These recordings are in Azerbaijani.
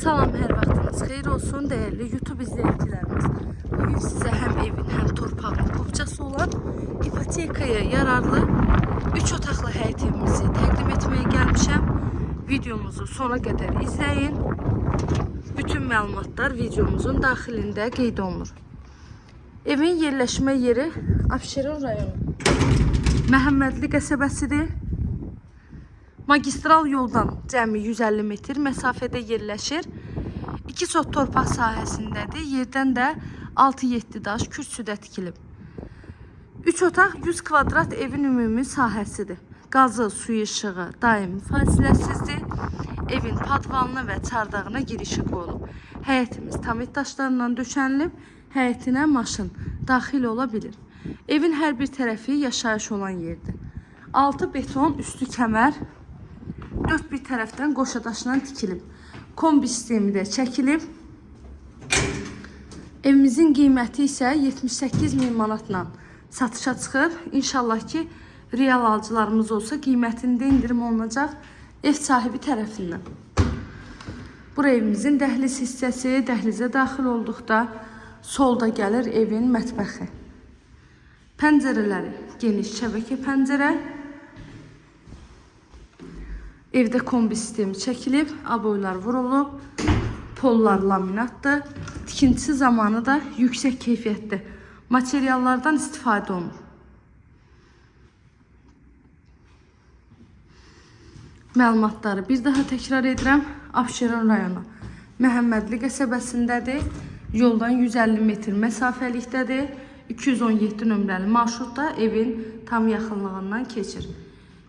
Salam, hər vaxtınız xeyir olsun değerli YouTube izleyicilerimiz. Bugün size hem evin hem torpağın kopçası olan ipotekaya yararlı 3 otaqlı həyət evimizi təqdim etmeye gəlmişəm. Videomuzu sona kadar izleyin. Bütün məlumatlar videomuzun daxilində qeyd olunur. Evin yerləşmə yeri Abşeron rayonu Məhəmmədli qəsəbəsidir. Magistral yoldan cəmi 150 metr məsafədə yerləşir. 2 sot torpaq sahəsindədir. Yerdən də 6-7 daş kürsüdə tikilib. 3 otaq 100 kvadrat evin ümumi sahəsidir. Qazı, suyu, işığı daimi fasiləsizdir. Evin padvanına və çardağına girişi qoyulub. Həyətimiz tamit daşlarından döşənilib. Həyətinə maşın daxil ola bilir. Evin hər bir tərəfi yaşayış olan yerdir. Altı beton, üstü kəmər, dört bir tərəfdən qoşadaşla tikilib. Kombi sistemi də çəkilib. Evimizin qiyməti isə 78.000 manatla satışa çıxır. İnşallah ki, real alıcılarımız olsa qiymətində indirim olunacaq ev sahibi tərəfindən. Bura evimizin dəhliz hissəsi. Dəhlizə daxil olduqda solda gəlir evin mətbəxi. Pəncərələri geniş şəbəkə pəncərə. Evdə kombi sistemi çəkilib, aboylar vurulub, pollar laminatdır. Tikintisi zamanı da yüksək keyfiyyətli materiallardan istifadə olunur. Məlumatları bir daha təkrar edirəm. Abşeron rayonu Məhəmmədli qəsəbəsindədir. Yoldan 150 metr məsafəlikdədir. 217 nömrəli marşrutda evin tam yaxınlığından keçir.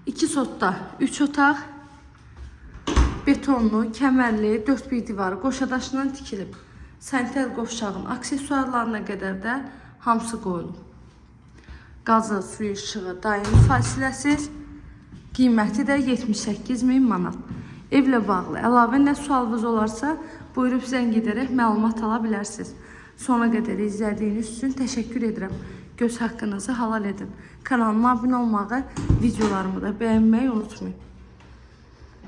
2 sotda 3 otaq, betonlu, kəmərli, 4 bir divarı qoşadaşla tikilib. Sanitar qovşağın aksesuarlarına qədər də hamısı qoyulub. Qazı, suyu, işığı daimi fasiləsiz. Qiyməti də 78.000 manat. Evlə bağlı əlavə nə sualınız olarsa, buyurub zəng edərək məlumat ala bilərsiniz. Sona qədər izlədiyiniz üçün təşəkkür edirəm. Göz haqqınızı halal edin. Kanalıma abunə olmağı, videolarımı da bəyənməyi unutmayın.